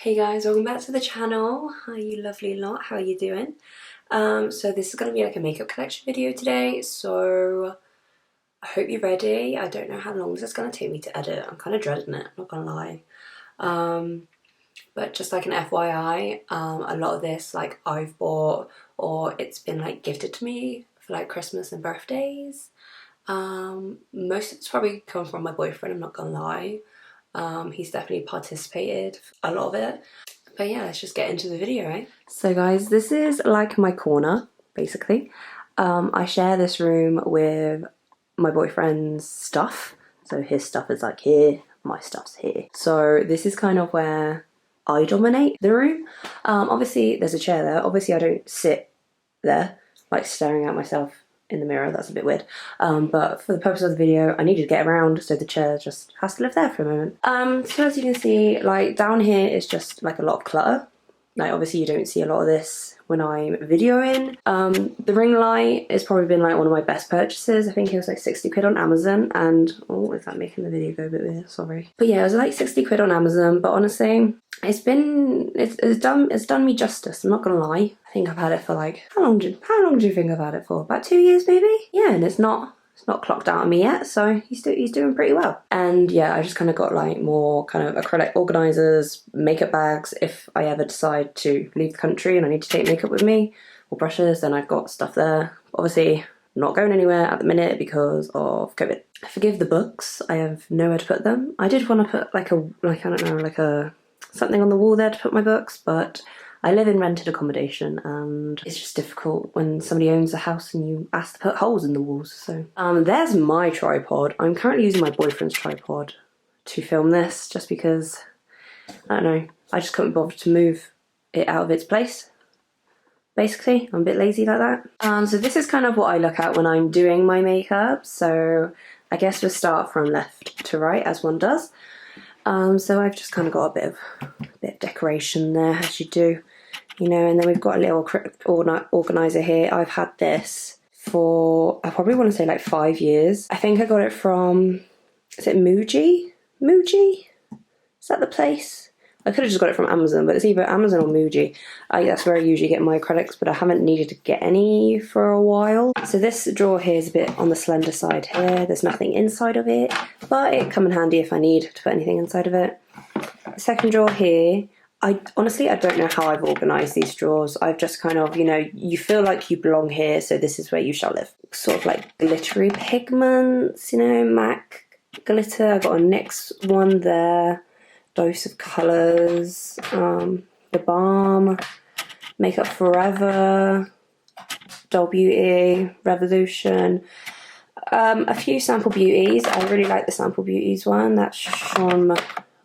Hey guys, welcome back to the channel. Hi you lovely lot, how are you doing? So this is going to be like a makeup collection video today, so I hope you're ready. I don't know how long this is going to take me to edit. I'm kind of dreading it, not gonna lie. But just like an FYI, a lot of this like I've bought or it's been like gifted to me for like Christmas and birthdays. Most of it's probably come from my boyfriend, I'm not gonna lie. He's definitely participated a lot of it. But yeah, let's just get into the video, right? So guys, this is like my corner, basically. I share this room with my boyfriend's stuff. So his stuff is like here, my stuff's here. So this is kind of where I dominate the room. Obviously there's a chair there. Obviously I don't sit there, like staring at myself in the mirror. That's a bit weird. But for the purpose of the video, I needed to get around, so the chair just has to live there for a moment. So as you can see, like down here is just like a lot of clutter. Like obviously you don't see a lot of this when I'm videoing. The ring light has probably been like one of my best purchases. I think it was like 60 quid on Amazon, and oh, is that making the video go a bit weird? Sorry. But yeah, it was like 60 quid on Amazon, but honestly, it's done me justice, I'm not gonna lie. I think I've had it for like, how long do you think I've had it for? About 2 years maybe? Yeah, and it's not clocked out on me yet, so he's doing pretty well. And yeah, I just kind of got like more kind of acrylic organizers, makeup bags. If I ever decide to leave the country and I need to take makeup with me, or brushes, then I've got stuff there. Obviously, I'm not going anywhere at the minute because of COVID. Forgive the books, I have nowhere to put them. I did want to put like something on the wall there to put my books, but I live in rented accommodation and it's just difficult when somebody owns a house and you ask to put holes in the walls. So there's my tripod. I'm currently using my boyfriend's tripod to film this just because, I don't know, I just couldn't bother to move it out of its place. Basically, I'm a bit lazy like that. So this is kind of what I look at when I'm doing my makeup. So I guess we'll start from left to right as one does. So I've just kind of got a bit of decoration there, as you do, you know, and then we've got a little organizer here. I've had this for, I probably want to say like 5 years. I think I got it from, is it Muji? Muji? Is that the place? I could have just got it from Amazon, but it's either Amazon or Muji. That's where I usually get my acrylics, but I haven't needed to get any for a while. So this drawer here is a bit on the slender side here. There's nothing inside of it, but it come in handy if I need to put anything inside of it. The second drawer here, honestly, I don't know how I've organised these drawers. I've just kind of, you know, you feel like you belong here, so this is where you shall live. Sort of like glittery pigments, you know, MAC glitter. I got a NYX one there. Dose of Colours, The Balm, Makeup Forever, Doll Beauty, Revolution, a few Sample Beauties. I really like the Sample Beauties one. That's from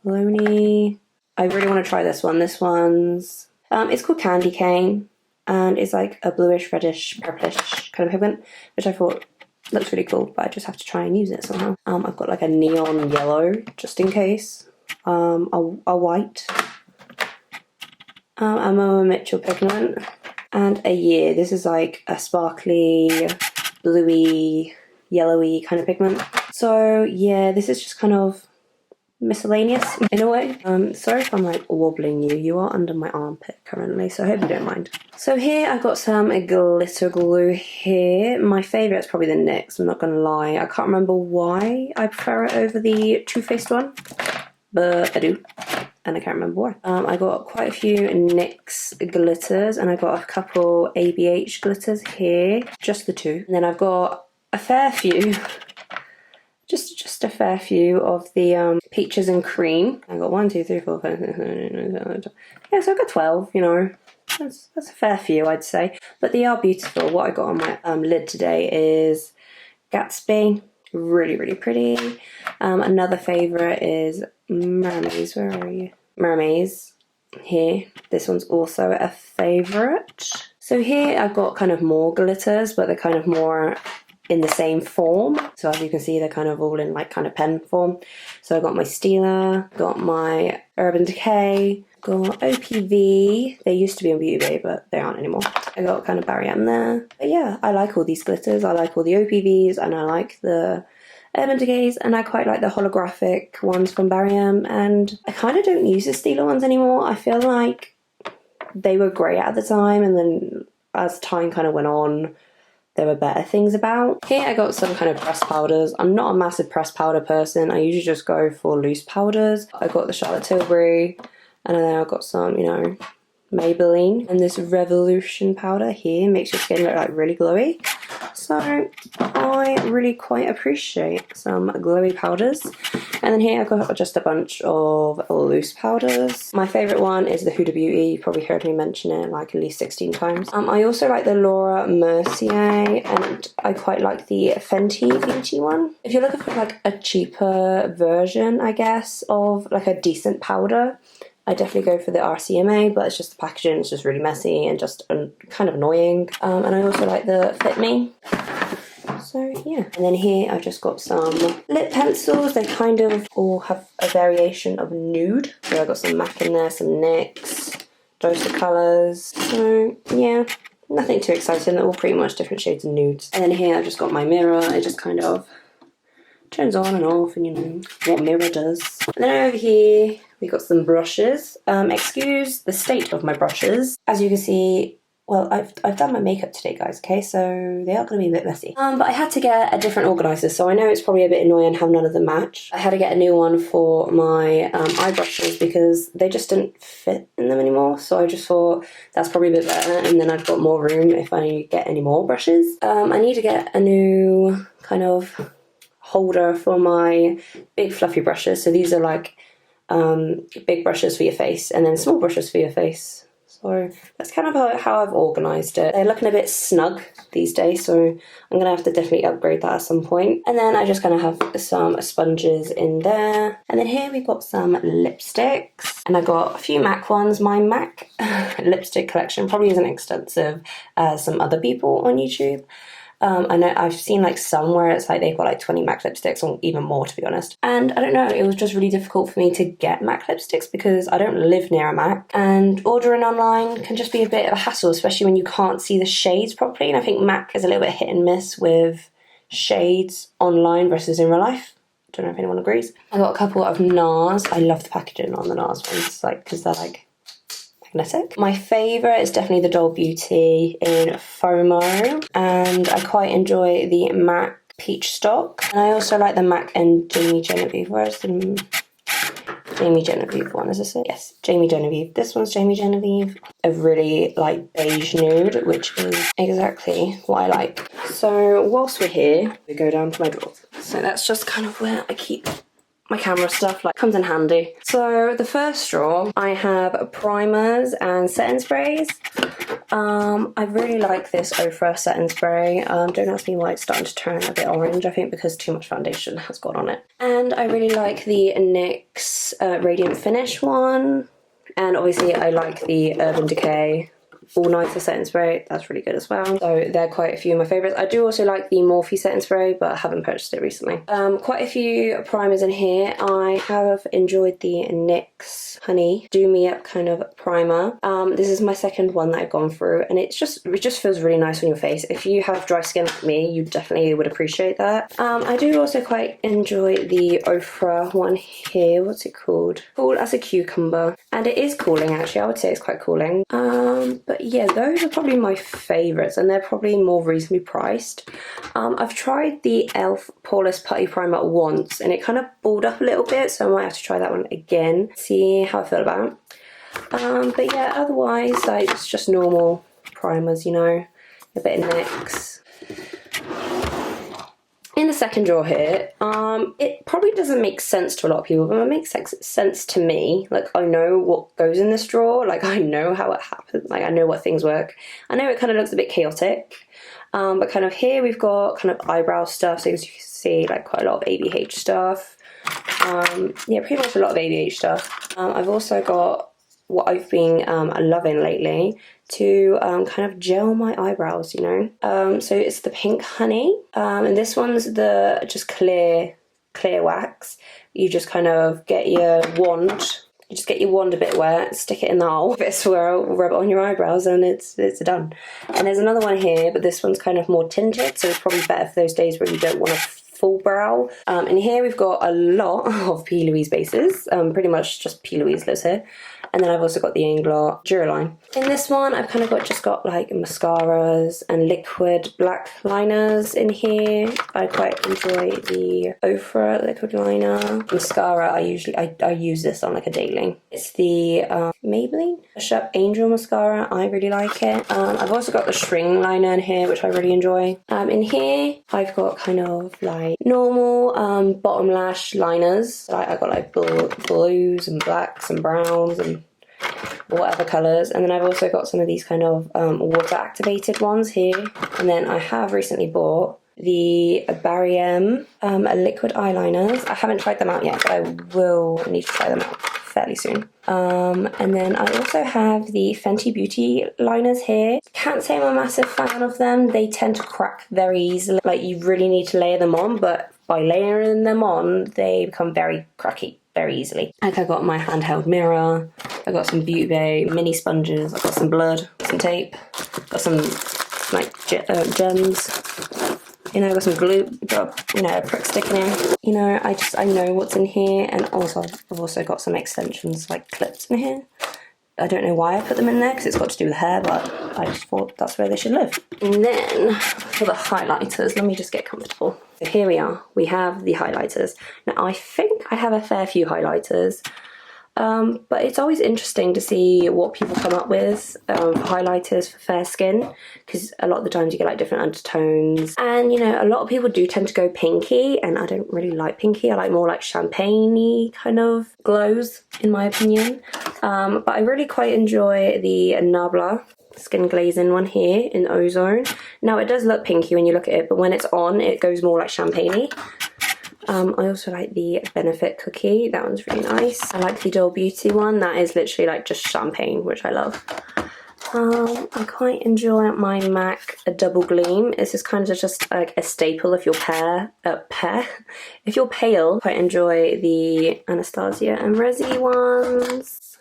Maloney. I really want to try this one. This one's, it's called Candy Cane, and it's like a bluish, reddish, purplish kind of pigment, which I thought looks really cool, but I just have to try and use it somehow. I've got like a neon yellow, just in case. A white, a Moa Mitchell pigment, and a year. This is like a sparkly, bluey, yellowy kind of pigment. So yeah, this is just kind of miscellaneous in a way. Sorry if I'm like wobbling you. You are under my armpit currently, so I hope you don't mind. So here I've got some glitter glue here. My favourite is probably the NYX, I'm not gonna lie. I can't remember why I prefer it over the Too Faced one, but I do, and I can't remember why. I got quite a few NYX glitters, and I got a couple ABH glitters here, just the two. And then I've got a fair few, just a fair few of the peaches and cream. I got 1, 2, 3, 4, 5, 6, 7, 8, 9, 10. Yeah, so I've got 12. You know, that's a fair few, I'd say. But they are beautiful. What I got on my lid today is Gatsby. Really, really pretty. Another favourite is Mermaids. Where are you? Mermaids. Here. This one's also a favourite. So here I've got kind of more glitters, but they're kind of more in the same form. So as you can see, they're kind of all in like kind of pen form. So I got my Stila, got my Urban Decay, got OPV. They used to be on Beauty Bay, but they aren't anymore. I got kind of Barry M there. But yeah, I like all these glitters. I like all the OPVs, and I like the Urban Decays, and I quite like the holographic ones from Barry M. And I kind of don't use the Stila ones anymore. I feel like they were great at the time, and then as time kind of went on, there were better things about. Here I got some kind of pressed powders. I'm not a massive pressed powder person. I usually just go for loose powders. I got the Charlotte Tilbury, and then I got some, you know, Maybelline. And this Revolution powder here makes your skin look like really glowy. So I really quite appreciate some glowy powders. And then here I've got just a bunch of loose powders. My favourite one is the Huda Beauty. You've probably heard me mention it like at least 16 times. I also like the Laura Mercier, and I quite like the Fenty Beauty one. If you're looking for like a cheaper version, I guess, of like a decent powder, I definitely go for the RCMA, but it's just the packaging is just really messy and just kind of annoying. And I also like the Fit Me. So yeah. And then here I've just got some lip pencils. They kind of all have a variation of nude. So I've got some MAC in there, some NYX, Dose of Colours. So yeah, nothing too exciting. They're all pretty much different shades of nudes. And then here I've just got my mirror. It just kind of turns on and off, and you know what mirror does. And then over here we got some brushes. Excuse the state of my brushes. As you can see, well, I've done my makeup today, guys, okay, so they are going to be a bit messy. But I had to get a different organiser, so I know it's probably a bit annoying how none of them match. I had to get a new one for my eye brushes because they just didn't fit in them anymore, so I just thought that's probably a bit better, and then I've got more room if I get any more brushes. I need to get a new kind of holder for my big fluffy brushes. So these are like big brushes for your face and then small brushes for your face. So that's kind of how I've organised it. They're looking a bit snug these days, so I'm going to have to definitely upgrade that at some point. And then I just kind of have some sponges in there. And then here we've got some lipsticks. And I've got a few MAC ones. My MAC lipstick collection probably isn't extensive as some other people on YouTube. I know I've seen like some where it's like they've got like 20 MAC lipsticks or even more, to be honest. And I don't know, it was just really difficult for me to get MAC lipsticks because I don't live near a MAC, and ordering online can just be a bit of a hassle, especially when you can't see the shades properly. And I think MAC is a little bit hit and miss with shades online versus in real life. Don't know if anyone agrees. I got a couple of NARS. I love the packaging on the NARS ones, like because they're like magnetic. My favourite is definitely the Doll Beauty in FOMO, and I quite enjoy the MAC Peach Stock. And I also like the MAC and Jamie Genevieve. Where's the Jamie Genevieve one? Is this it? Yes, Jamie Genevieve. This one's Jamie Genevieve. A really like beige nude, which is exactly what I like. So whilst we're here, we go down to my drawers. So that's just kind of where I keep my camera stuff, like, comes in handy. So the first drawer, I have primers and setting sprays. I really like this Ofra setting spray. Don't ask me why it's starting to turn a bit orange. I think because too much foundation has got on it. And I really like the NYX Radiant Finish one. And obviously I like the Urban Decay All Nighter setting spray. That's really good as well. So they're quite a few of my favourites. I do also like the Morphe setting spray, but I haven't purchased it recently. Quite a few primers in here. I have enjoyed the NYX Honey Do Me Up kind of primer. This is my second one that I've gone through, and it just feels really nice on your face. If you have dry skin like me, you definitely would appreciate that. I do also quite enjoy the Ofra one here. What's it called? Cool as a Cucumber. And it is cooling, actually. I would say it's quite cooling. But yeah, those are probably my favourites, and they're probably more reasonably priced. I've tried the e.l.f. Poreless Putty Primer once, and it kind of balled up a little bit, so I might have to try that one again, see how I feel about it. But yeah, otherwise, like, it's just normal primers, you know, a bit of NYX. In the second drawer here, it probably doesn't make sense to a lot of people, but it makes sense to me. Like, I know what goes in this drawer, like, I know how it happens, like, I know what things work. I know it kind of looks a bit chaotic, but kind of here we've got kind of eyebrow stuff, so as you can see, like, quite a lot of ABH stuff. Yeah, pretty much a lot of ABH stuff. I've also got what I've been loving lately to kind of gel my eyebrows, you know. So it's the Pink Honey, and this one's the just clear wax. You just kind of get your wand. You just get your wand a bit wet, stick it in the hole, bit of swirl, rub it on your eyebrows, and it's done. And there's another one here, but this one's kind of more tinted, so it's probably better for those days where you don't want to full brow. In here we've got a lot of P. Louise bases, pretty much just P. Louise lives here. And then I've also got the Inglot Duraline. In this one, I've kind of just got like mascaras and liquid black liners in here. I quite enjoy the Ofra liquid liner. Mascara, I use this on like a daily. It's the Maybelline Sharp Angel mascara. I really like it. I've also got the string liner in here, which I really enjoy. In here, I've got kind of like normal bottom lash liners. I've got like blues and blacks and browns and whatever colours, and then I've also got some of these kind of water activated ones here. And then I have recently bought the Barry M liquid eyeliners. I haven't tried them out yet, but I will need to try them out fairly soon. And then I also have the Fenty Beauty liners here. Can't say I'm a massive fan of them. They tend to crack very easily. Like, you really need to layer them on, but by layering them on, they become very cracky very easily. Like, I got my handheld mirror, I got some Beauty Bay mini sponges, I got some blood, some tape, got some like gems, you know, got some glue, got, you know, a prick stick in here. You know, I know what's in here, and also I've also got some extensions like clips in here. I don't know why I put them in there because it's got to do with hair, but I just thought that's where they should live. And then for the highlighters, let me just get comfortable. So here we are, we have the highlighters. Now I think I have a fair few highlighters, but it's always interesting to see what people come up with for highlighters for fair skin, because a lot of the times you get like different undertones, and you know, a lot of people do tend to go pinky, and I don't really like pinky. I like more like champagne-y kind of glows, in my opinion. But I really quite enjoy the Nabla skin glazing one here in Ozone. Now it does look pinky when you look at it, but when it's on, it goes more like champagne-y. I also like the Benefit Cookie, that one's really nice. I like the Doll Beauty one, that is literally like just champagne, which I love. I quite enjoy my MAC Double Gleam. This is kind of just like a staple if you're if you're pale. I quite enjoy the Anastasia and Resi ones.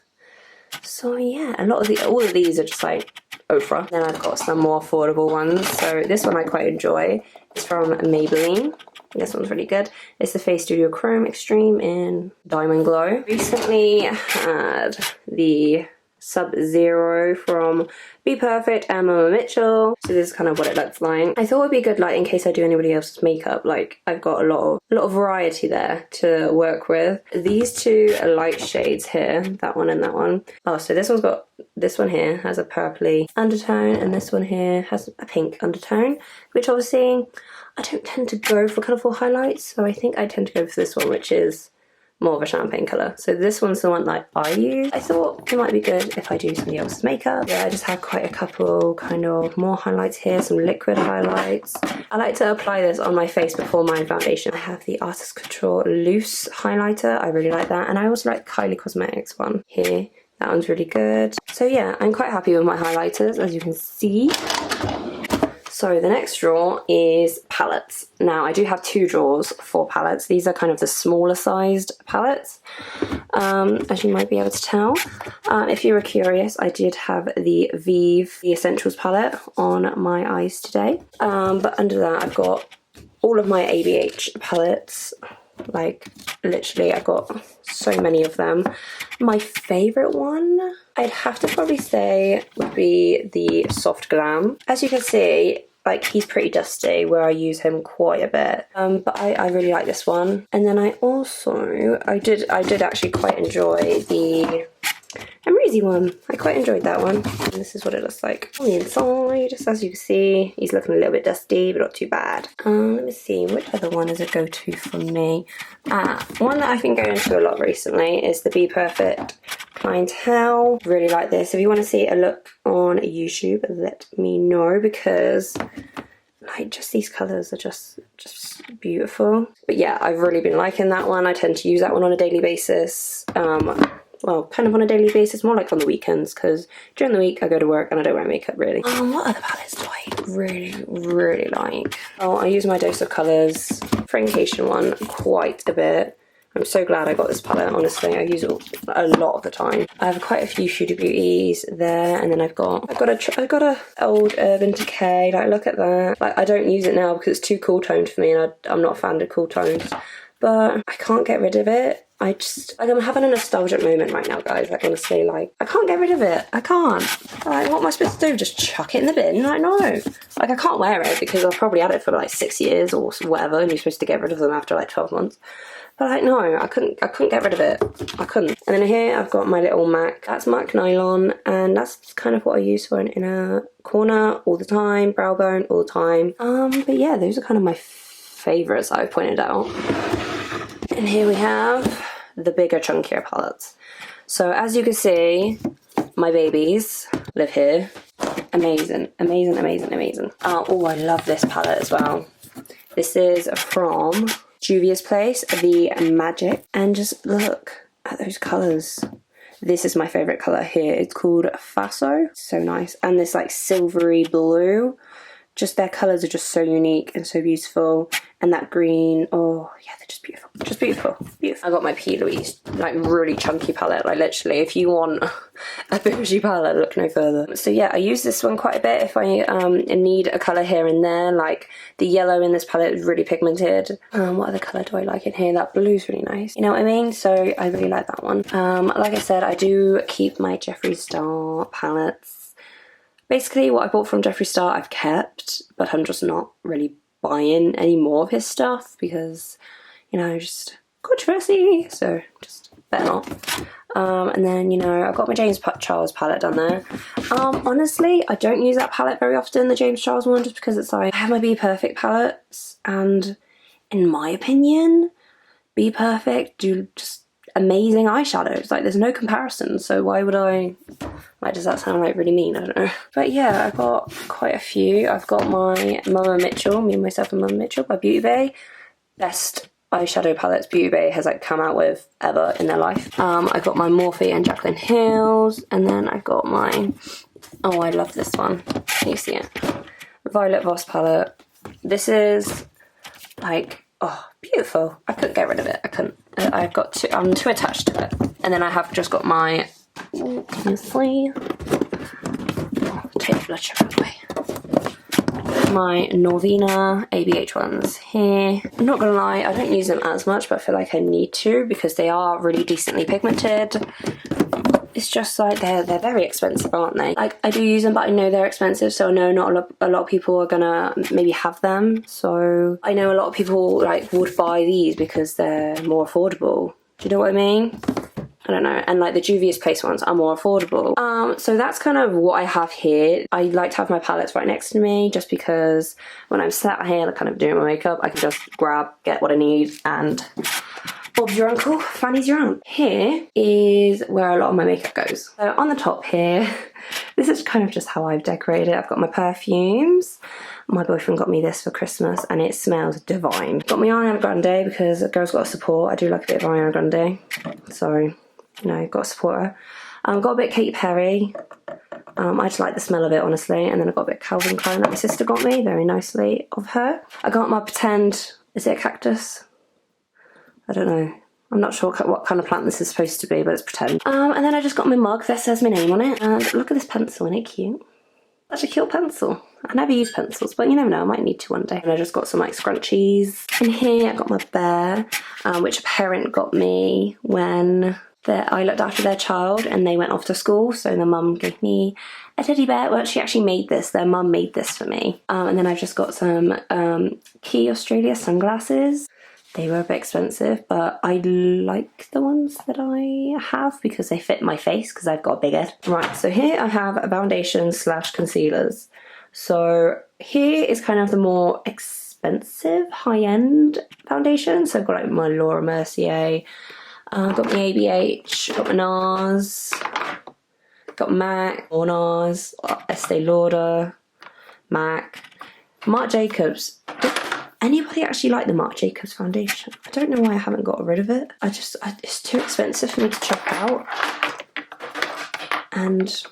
So yeah, all of these are just like Ofra. Then I've got some more affordable ones. So this one I quite enjoy. It's from Maybelline. This one's really good. It's the Face Studio Chrome Extreme in Diamond Glow. Recently had the Sub-Zero from Be Perfect and Mama Mitchell. So this is kind of what it looks like. I thought it would be good, like, in case I do anybody else's makeup. Like, I've got a lot of variety there to work with. These two are light shades here, that one and that one. Oh, so this one here has a purpley undertone, and this one here has a pink undertone, which obviously I don't tend to go for colourful highlights, so I think I tend to go for this one, which is more of a champagne colour. So this one's the one that I use. I thought it might be good if I do somebody else's makeup. Yeah, I just have quite a couple kind of more highlights here, some liquid highlights. I like to apply this on my face before my foundation. I have the Artist Couture Loose highlighter. I really like that. And I also like Kylie Cosmetics one here. That one's really good. So yeah, I'm quite happy with my highlighters, as you can see. So the next drawer is palettes. Now I do have two drawers for palettes. These are kind of the smaller sized palettes, as you might be able to tell. If you were curious, I did have the Vive The Essentials palette on my eyes today. But under that I've got all of my ABH palettes. Like, literally, I've got so many of them. My favourite one, I'd have to probably say, would be the Soft Glam. As you can see, like, he's pretty dusty, where I use him quite a bit. But I really like this one. And then I did actually quite enjoy the Amrezy one. I quite enjoyed that one. And this is what it looks like on the inside. Just as you can see, he's looking a little bit dusty, but not too bad. Let me see, which other one is a go-to for me? One that I've been going to a lot recently is the Be Perfect Clientele. Really like this. If you want to see a look on YouTube, let me know, because like, just these colours are just beautiful. But yeah, I've really been liking that one. I tend to use that one on a daily basis. Well, kind of on a daily basis, more like on the weekends, because during the week I go to work and I don't wear makeup really. What other palettes do I really like? Oh, I use my Dose of Colours Francation one quite a bit. I'm so glad I got this palette, honestly. I use it a lot of the time. I have quite a few Huda Beauties there, and then I've got a old Urban Decay. Like, look at that. Like, I don't use it now because it's too cool toned for me, and I'm not a fan of cool tones. But I can't get rid of it. I just, like, I'm having a nostalgic moment right now, guys. Like, honestly, like, I can't get rid of it. I can't. Like, what am I supposed to do? Just chuck it in the bin? Like, no. Like, I can't wear it because I've probably had it for like 6 years or whatever, and you're supposed to get rid of them after like 12 months. But like, no, I couldn't get rid of it. I couldn't. And then here I've got my little MAC. That's MAC Nylon, and that's kind of what I use for an inner corner all the time, brow bone all the time. But yeah, those are kind of my favourites I've pointed out. And here we have the bigger, chunkier palettes. So as you can see, my babies live here. Amazing, amazing, amazing, amazing. Oh, I love this palette as well. This is from Juvia's Place, the Magic. And just look at those colours. This is my favourite colour here. It's called Faso. So nice. And this like silvery blue. Just their colours are just so unique and so beautiful. And that green, oh yeah, they're just beautiful. Just beautiful, beautiful. I got my P. Louise, like really chunky palette. Like literally, if you want a bougie palette, look no further. So yeah, I use this one quite a bit if I need a colour here and there. Like the yellow in this palette is really pigmented. What other colour do I like in here? That blue's really nice. You know what I mean? So I really like that one. Like I said, I do keep my Jeffree Star palettes. Basically, what I bought from Jeffree Star, I've kept, but I'm just not really buying any more of his stuff because, you know, just controversy, so just better not. And then, you know, I've got my James Charles palette down there. Honestly, I don't use that palette very often, the James Charles one, just because it's like, I have my Be Perfect palettes, and in my opinion, Be Perfect do just amazing eyeshadows. Like, there's no comparison, so why would I, like, does that sound like really mean? I don't know. But yeah, I've got quite a few. I've got my Mama Mitchell, Me and Myself and Mama Mitchell by Beauty Bay. Best eyeshadow palettes Beauty Bay has like come out with ever in their life. I've got my Morphe and Jaclyn Hills, and then I've got my, oh, I love this one. Can you see it? Violet Voss palette. This is like, oh, beautiful. I couldn't get rid of it. I couldn't. I've got to, I'm too attached to it. And then I have just got my, can you see? Oh, take the blood sugar away. My Norvina ABH ones here. I'm not gonna lie, I don't use them as much, but I feel like I need to because they are really decently pigmented. It's just like they're very expensive, aren't they? Like, I do use them, but I know they're expensive, so I know not a lot of people are gonna maybe have them. So I know a lot of people like would buy these because they're more affordable. Do you know what I mean? I don't know. And like the Juvia's Place ones are more affordable. So that's kind of what I have here. I like to have my palettes right next to me just because when I'm sat here kind of doing my makeup, I can just grab, get what I need, and Bob's your uncle, Fanny's your aunt. Here is where a lot of my makeup goes. So on the top here, this is kind of just how I've decorated it. I've got my perfumes. My boyfriend got me this for Christmas and it smells divine. Got my Ariana Grande because a girl's got to support. I do like a bit of Ariana Grande. So, you know, got to support her. Got a bit of Katy Perry. I just like the smell of it, honestly. And then I got a bit of Calvin Klein that my sister got me very nicely of her. I got my pretend, is it a cactus? I don't know. I'm not sure what kind of plant this is supposed to be, but it's pretend. And then I just got my mug that says my name on it. And look at this pencil, isn't it cute? That's a cute pencil. I never use pencils, but you never know, I might need to one day. And I just got some like scrunchies. In here, I got my bear, which a parent got me when I looked after their child and they went off to school. So the mum gave me a teddy bear. Well, she actually made this. Their mum made this for me. And then I've just got some Key Australia sunglasses. They were a bit expensive, but I like the ones that I have because they fit my face because I've got a big head. Right, so here I have foundations / concealers. So here is kind of the more expensive high-end foundation. So I've got like my Laura Mercier, got my ABH, got my NARS, got MAC, more NARS, Estee Lauder, MAC, Marc Jacobs. Anybody actually like the Marc Jacobs foundation? I don't know why I haven't got rid of it. It's too expensive for me to chuck out. And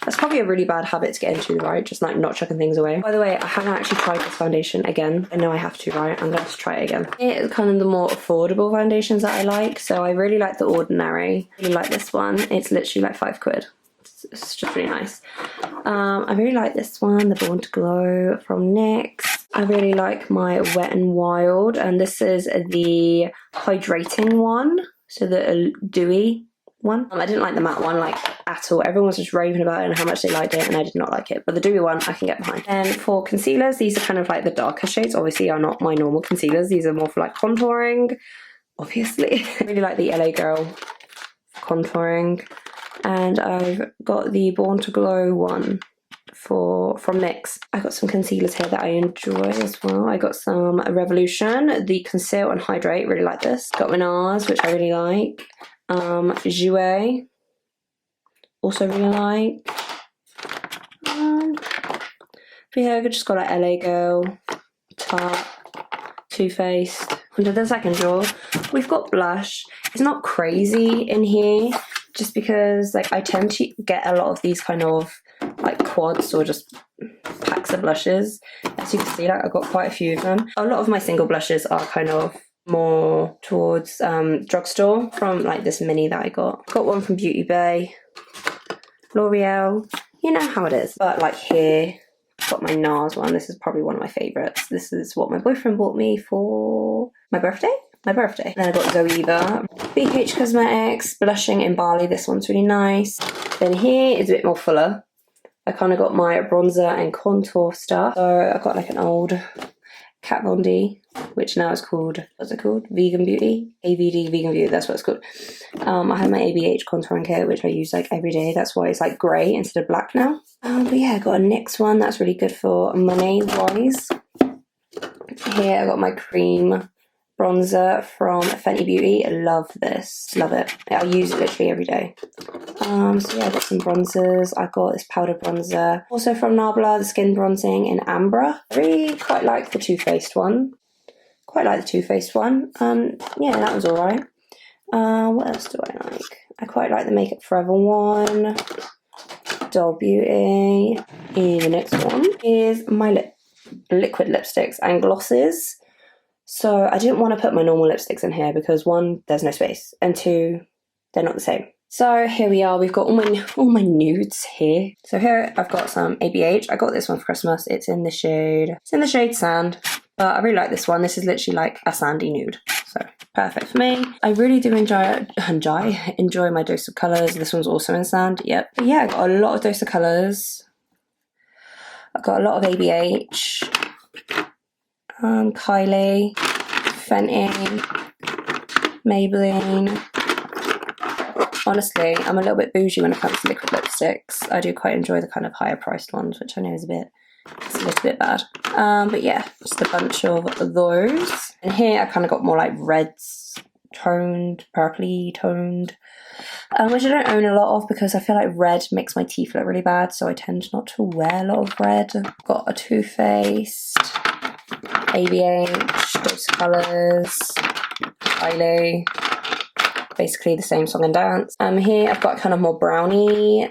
That's probably a really bad habit to get into, right? Just like not chucking things away. By the way, I haven't actually tried this foundation again. I know I have to, right? I'm going to try it again. It is kind of the more affordable foundations that I like. So I really like The Ordinary. I really like this one. It's literally like £5. It's just really nice. I really like this one, the Born to Glow from NYX. I really like my Wet n Wild, and this is the hydrating one, so the dewy one. I didn't like the matte one like at all. Everyone was just raving about it and how much they liked it, and I did not like it. But the dewy one I can get behind. And for concealers, these are kind of like the darker shades. Obviously, are not my normal concealers. These are more for like contouring, obviously. I really like the LA Girl contouring. And I've got the Born to Glow one from NYX. I got some concealers here that I enjoy as well. I got some Revolution, the Conceal and Hydrate, really like this. Got NARS, which I really like. Jouer, also really like. But yeah, I just got like LA Girl, Tarte, Too Faced. Under the second drawer, we've got blush. It's not crazy in here, just because like I tend to get a lot of these kind of like quads or just packs of blushes. As you can see, like I've got quite a few of them. A lot of my single blushes are kind of more towards drugstore from like this mini that I got. Got one from Beauty Bay, L'Oreal, you know how it is. But like here, I've got my NARS one. This is probably one of my favourites. This is what my boyfriend bought me for my birthday. Then I got Zoeva, BH Cosmetics, Blushing in Bali. This one's really nice. Then here is a bit more fuller. I kind of got my bronzer and contour stuff. So I got like an old Kat Von D, which now is called, what's it called? Vegan Beauty? AVD Vegan Beauty, that's what it's called. I have my ABH contouring kit, which I use like every day. That's why it's like grey instead of black now. But yeah, I got a NYX one. That's really good for money-wise. Here I got my cream bronzer from Fenty Beauty. I love this. Love it. I use it literally every day. So yeah, I got some bronzers. I got this powder bronzer. Also from Nabla, the Skin Bronzing in Ambra. I really quite like the Too Faced one. Yeah, that was alright. What else do I like? I quite like the Makeup Forever one. Doll Beauty. And the next one is my liquid lipsticks and glosses. So I didn't want to put my normal lipsticks in here because one, there's no space, and two, they're not the same. So here we are. We've got all my nudes here. So here I've got some ABH. I got this one for Christmas. It's in the shade Sand, but I really like this one. This is literally like a sandy nude, so perfect for me. I really do enjoy my dose of colours. This one's also in sand. Yep. But yeah, I got a lot of dose of colours. I've got a lot of ABH. Kylie, Fenty, Maybelline. Honestly, I'm a little bit bougie when it comes to liquid lipsticks. I do quite enjoy the kind of higher priced ones, which I know is a little bit bad. But yeah, just a bunch of those. And here I kind of got more like reds toned, purpley toned, which I don't own a lot of because I feel like red makes my teeth look really bad, so I tend not to wear a lot of red. Got a Too Faced, ABH, Dose Colours, Kylie, basically the same Song and Dance. Here I've got kind of more brownie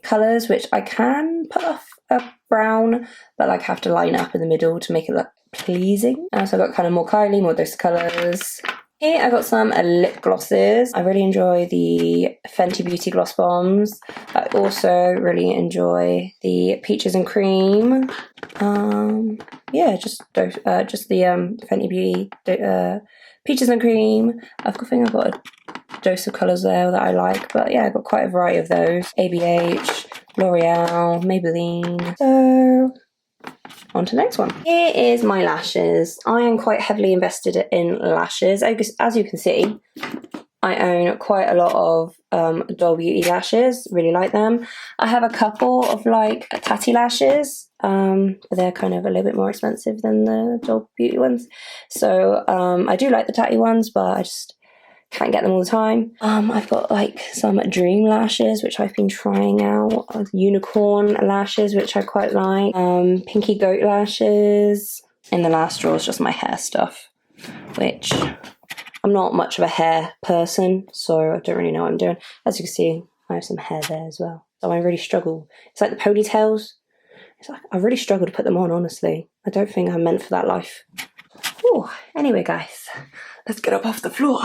colours, which I can put off a brown, but like have to line up in the middle to make it look pleasing. So I've got kind of more Kylie, more Dose Colours. Here I got some lip glosses. I really enjoy the Fenty Beauty Gloss Bombs. I also really enjoy the Peaches and Cream. Yeah, just the Fenty Beauty Peaches and Cream. I think I've got a dose of colours there that I like, but yeah, I've got quite a variety of those. ABH, L'Oreal, Maybelline. So on to the next one. Here is my lashes. I am quite heavily invested in lashes. As you can see, I own quite a lot of Doll Beauty lashes. Really like them. I have a couple of like Tatti lashes. They're kind of a little bit more expensive than the Doll Beauty ones. So I do like the Tatti ones, but I just can't get them all the time. I've got like some Dream lashes, which I've been trying out. Unicorn lashes, which I quite like. Pinky Goat lashes. In the last drawer is just my hair stuff, which I'm not much of a hair person, so I don't really know what I'm doing. As you can see, I have some hair there as well. So I really struggle. It's like the ponytails. It's like I really struggle to put them on, honestly. I don't think I'm meant for that life. Oh, anyway, guys, let's get up off the floor.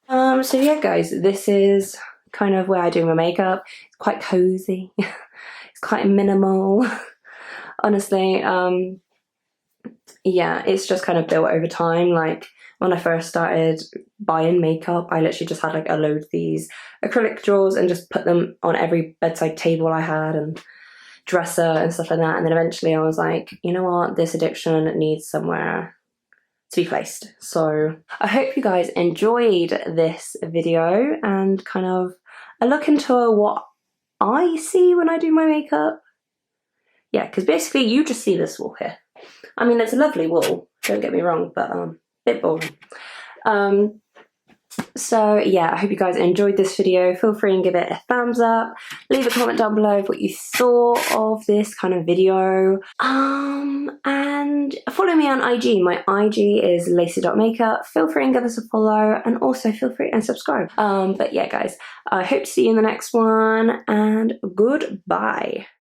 So yeah, guys, this is kind of where I do my makeup. It's quite cozy. It's quite minimal. Honestly, yeah, it's just kind of built over time. Like when I first started buying makeup, I literally just had like a load of these acrylic drawers and just put them on every bedside table I had and dresser and stuff like that. And then eventually I was like, you know what, this addiction needs somewhere to be placed. So I hope you guys enjoyed this video and kind of a look into what I see when I do my makeup. Yeah, because basically you just see this wall here. I mean, it's a lovely wall, don't get me wrong, but a bit boring. So yeah, I hope you guys enjoyed this video. Feel free and give it a thumbs up. Leave a comment down below of what you thought of this kind of video. And follow me on IG. My IG is lacey.makeup. Feel free and give us a follow, and also feel free and subscribe. But yeah, guys, I hope to see you in the next one, and goodbye.